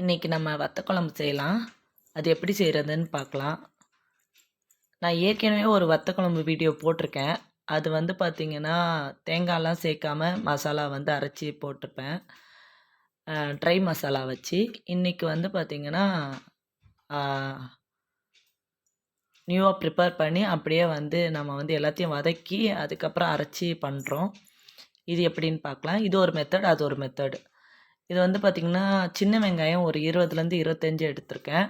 இன்றைக்கி நம்ம வத்த குழம்பு செய்யலாம். அது எப்படி செய்கிறதுன்னு பார்க்கலாம். நான் ஏற்கனவே ஒரு வத்த குழம்பு வீடியோ போட்டிருக்கேன். அது வந்து பார்த்திங்கன்னா தேங்காய்லாம் சேர்க்காம மசாலா வந்து அரைச்சி போட்டிருப்பேன். ட்ரை மசாலா வச்சு. இன்றைக்கி வந்து பார்த்திங்கன்னா நியூவாக ப்ரிப்பேர் பண்ணி அப்படியே வந்து நம்ம வந்து எல்லாத்தையும் வதக்கி அதுக்கப்புறம் அரைச்சி பண்ணுறோம். இது எப்படின்னு பார்க்கலாம். இது ஒரு மெத்தட், அது ஒரு மெத்தடு. இது வந்து பார்த்திங்கன்னா சின்ன வெங்காயம் ஒரு 20லேருந்து 25 எடுத்திருக்கேன்.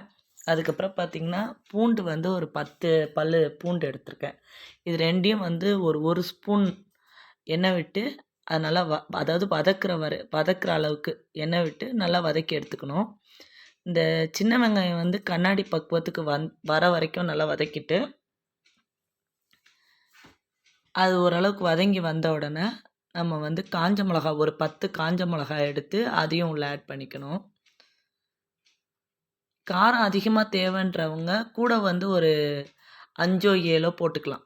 அதுக்கப்புறம் பார்த்திங்கன்னா பூண்டு வந்து ஒரு 10 பல் பூண்டு எடுத்திருக்கேன். இது ரெண்டையும் வந்து ஒரு ஸ்பூன் எண்ணெய் விட்டு அது நல்லா அதாவது வதக்கிற அளவுக்கு எண்ணெய் விட்டு நல்லா வதக்கி எடுத்துக்கணும். இந்த சின்ன வெங்காயம் வந்து கண்ணாடி பக்குவத்துக்கு வர வரைக்கும் நல்லா வதக்கிட்டு அது ஓரளவுக்கு வதங்கி வந்த உடனே நம்ம வந்து காஞ்ச மிளகா ஒரு 10 காஞ்ச மிளகாய் எடுத்து அதையும் உள்ளே ஆட் பண்ணிக்கணும். காரம் அதிகமாக தேவைன்றவங்க கூட வந்து ஒரு 5ஓ 7ஓ போட்டுக்கலாம்.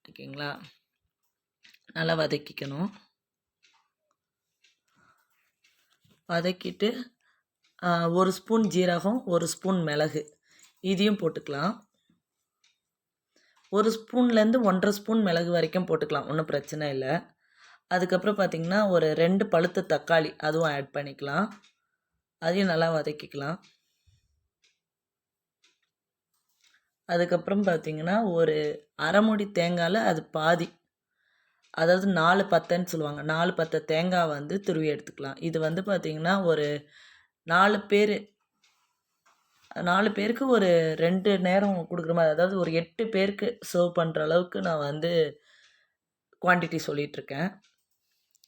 ஓகேங்களா? நல்லா வதக்கிக்கணும். வதக்கிட்டு 1 ஸ்பூன் ஜீரகம், 1 ஸ்பூன் மிளகு இதையும் போட்டுக்கலாம். 1 ஸ்பூன்லேருந்து 1.5 ஸ்பூன் மிளகு வரைக்கும் போட்டுக்கலாம், ஒன்றும் பிரச்சனை இல்லை. அதுக்கப்புறம் பார்த்திங்கன்னா ஒரு 2 பழுத்த தக்காளி அதுவும் ஆட் பண்ணிக்கலாம். அதையும் நல்லா வதக்கிக்கலாம். அதுக்கப்புறம் பார்த்திங்கன்னா ஒரு அரை மூடி தேங்காயில் அது பாதி, அதாவது 4 பத்தைன்னு சொல்லுவாங்க, 4 பத்தை தேங்காய் வந்து துருவி எடுத்துக்கலாம். இது வந்து பார்த்திங்கன்னா ஒரு 4 பேருக்கு ஒரு 2 நேரம் கொடுக்குற மாதிரி, அதாவது ஒரு 8 பேருக்கு சர்வ் பண்ணுற அளவுக்கு நான் வந்து குவான்டிட்டி சொல்லிகிட்ருக்கேன்.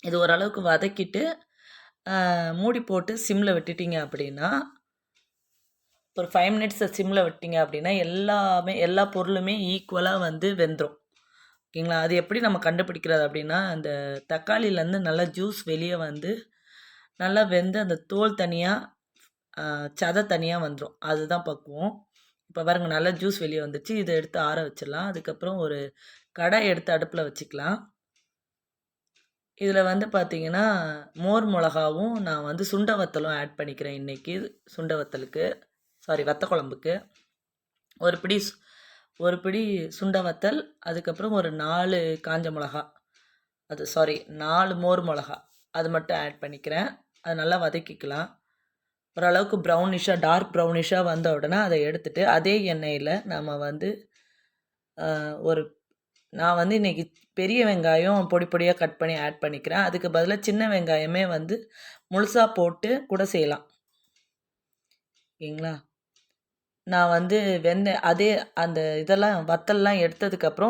இது ஓரளவுக்கு வதக்கிட்டு மூடி போட்டு சிம்மில் விட்டுட்டிங்க அப்படின்னா ஒரு 5 மினிட்ஸை சிம்மில் விட்டிங்க அப்படின்னா எல்லா பொருளுமே ஈக்குவலாக வந்து வெந்துடும். ஓகேங்களா? அது எப்படி நம்ம கண்டுபிடிக்கிறது அப்படின்னா, அந்த தக்காளியிலேருந்து நல்லா ஜூஸ் வெளியே வந்து நல்லா வெந்து அந்த தோல் தனியாக சதை தனியாக வந்துடும். அதுதான் பக்குவம். இப்போ பாருங்கள், நல்லா ஜூஸ் வெளியே வந்துச்சு. இதை எடுத்து ஆற வச்சிடலாம். அதுக்கப்புறம் ஒரு கடாய் எடுத்து அடுப்பில் வச்சுக்கலாம். இதில் வந்து பார்த்திங்கன்னா மோர் மிளகாவும் நான் வந்து சுண்ட வத்தலும் ஆட் பண்ணிக்கிறேன் இன்றைக்கி. சுண்ட வத்தலுக்கு வத்த குழம்புக்கு ஒரு பிடி சுண்ட வத்தல், அதுக்கப்புறம் ஒரு 4 காஞ்ச மிளகா, 4 மோர் மிளகா அது மட்டும் ஆட் பண்ணிக்கிறேன். அது நல்லா வதக்கிக்கலாம். ஓரளவுக்கு டார்க் ப்ரௌனிஷாக வந்த உடனே அதை எடுத்துகிட்டு அதே எண்ணெயில் நம்ம வந்து நான் வந்து இன்றைக்கி பெரிய வெங்காயம் பொடி பொடியாக கட் பண்ணி ஆட் பண்ணிக்கிறேன். அதுக்கு பதிலாக சின்ன வெங்காயமே வந்து முழுசாக போட்டு கூட செய்யலாம். ஓகேங்களா? நான் வந்து அதே அந்த இதெல்லாம் வத்தல்லாம்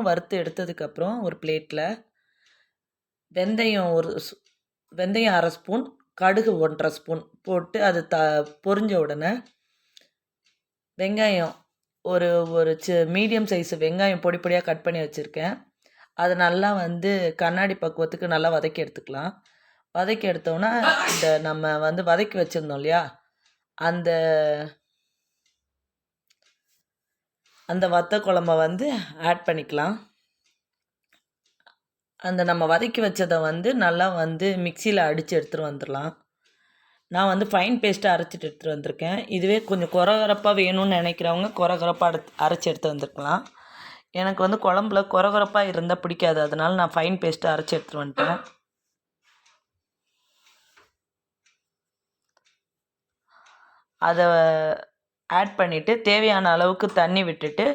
வறுத்து எடுத்ததுக்கப்புறம் ஒரு பிளேட்டில் வெந்தயம் 1/2 ஸ்பூன், கடுகு 1.5 ஸ்பூன் போட்டு அது பொரிஞ்ச உடனே வெங்காயம் ஒரு மீடியம் சைஸ் வெங்காயம் பொடி பொடியாக கட் பண்ணி வச்சுருக்கேன். அதை நல்லா வந்து கண்ணாடி பக்குவத்துக்கு நல்லா வதக்கி எடுத்துக்கலாம். வதக்கி எடுத்தோன்னா இந்த நம்ம வந்து வதக்கி வச்சுருந்தோம் இல்லையா, அந்த வத்த குழம்ப வந்து ஆட் பண்ணிக்கலாம். அந்த நம்ம வதக்கி வச்சதை வந்து நல்லா வந்து மிக்சியில் அடித்து எடுத்துகிட்டு வந்துடலாம். நான் வந்து ஃபைன் பேஸ்ட்டாக அரைச்சிட்டு எடுத்துகிட்டு வந்திருக்கேன். இதுவே கொஞ்சம் கொரகொரப்பாக வேணும்னு நினைக்கிறவங்க கொரகொரப்பாக அரைச்சி எடுத்து வந்துருக்கலாம். எனக்கு வந்து குழம்புல கொரகொரப்பாக இருந்தால் பிடிக்காது, அதனால் நான் ஃபைன் பேஸ்ட்டாக அரைச்சி எடுத்துகிட்டு வந்துட்டேன். அதை ஆட் பண்ணிவிட்டு தேவையான அளவுக்கு தண்ணி விட்டுட்டு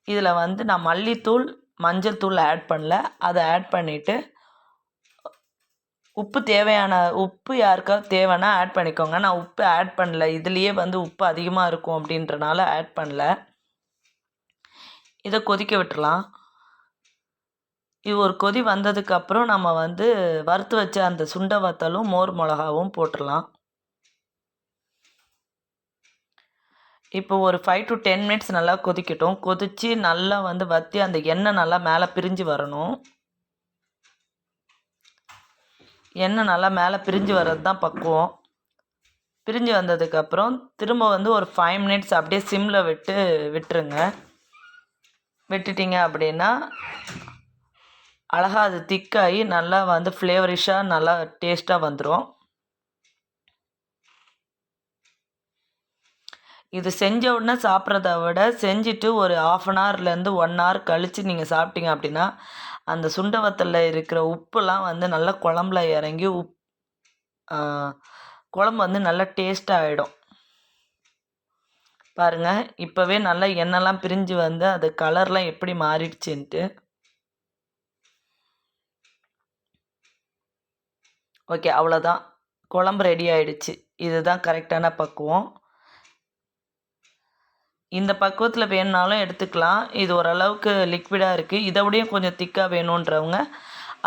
இதில் வந்து நான் மல்லித்தூள், மஞ்சள் தூள் ஆட் பண்ணல. அதை ஆட் பண்ணிவிட்டு உப்பு யாருக்காவது தேவைன்னா ஆட் பண்ணிக்கோங்க. நான் உப்பு ஆட் பண்ணல, இதுலேயே வந்து உப்பு அதிகமாக இருக்கும் அப்படின்றனால ஆட் பண்ணல. இதை கொதிக்க விட்டுறலாம். இது ஒரு கொதி வந்ததுக்கப்புறம் நம்ம வந்து வறுத்து வச்ச அந்த சுண்ட வத்தலும் மோர் மிளகாவும் போட்டுடலாம். இப்போ ஒரு 5 to 10 மினிட்ஸ் நல்லா கொதிக்கட்டும். கொதித்து நல்லா வந்து வற்றி அந்த எண்ணெய் நல்லா மேலே பிரிஞ்சு வரணும். எண்ணெய் நல்லா மேலே பிரிஞ்சு வர்றது தான் பக்குவம். பிரிஞ்சு வந்ததுக்கப்புறம் திரும்ப வந்து ஒரு 5 மினிட்ஸ் அப்படியே சிம்மில் விட்டுருங்க. விட்டுட்டிங்க அப்படின்னா அழகாக அது திக்காகி நல்லா வந்து ஃப்ளேவரிஷாக நல்லா டேஸ்ட்டாக வந்துடும். இது செஞ்ச உடனே சாப்பிட்றத விட செஞ்சுட்டு ஒரு 1/2 ஹவர்லேருந்து 1 ஹவர் கழித்து நீங்கள் சாப்பிட்டீங்க அப்படின்னா அந்த சுண்ட வத்தலில் இருக்கிற உப்புலாம் வந்து நல்லா குழம்புல இறங்கி குழம்பு வந்து நல்லா டேஸ்ட்டாக ஆகிடும். பாருங்கள், இப்போவே நல்லா எண்ணெய்லாம் பிரிஞ்சு வந்து அது கலர்லாம் எப்படி மாறிடுச்சுன்ட்டு. ஓகே, அவ்வளோதான். குழம்பு ரெடி ஆகிடுச்சு. இதுதான் கரெக்டான பக்குவம். இந்த பக்குவத்தில் வேணுனாலும் எடுத்துக்கலாம். இது ஓரளவுக்கு லிக்விடாக இருக்குது. இதை விடையும் கொஞ்சம் திக்காக வேணுன்றவங்க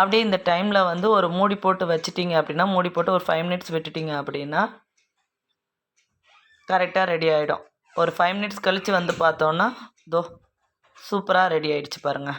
அப்படியே இந்த டைமில் வந்து ஒரு மூடி போட்டு வச்சிட்டிங்க அப்படின்னா, மூடி போட்டு ஒரு 5 மினிட்ஸ் விட்டுட்டிங்க அப்படின்னா கரெக்டாக ரெடி ஆகிடும். ஒரு 5 மினிட்ஸ் கழித்து வந்து பார்த்தோன்னா சூப்பராக ரெடி ஆகிடுச்சு பாருங்கள்.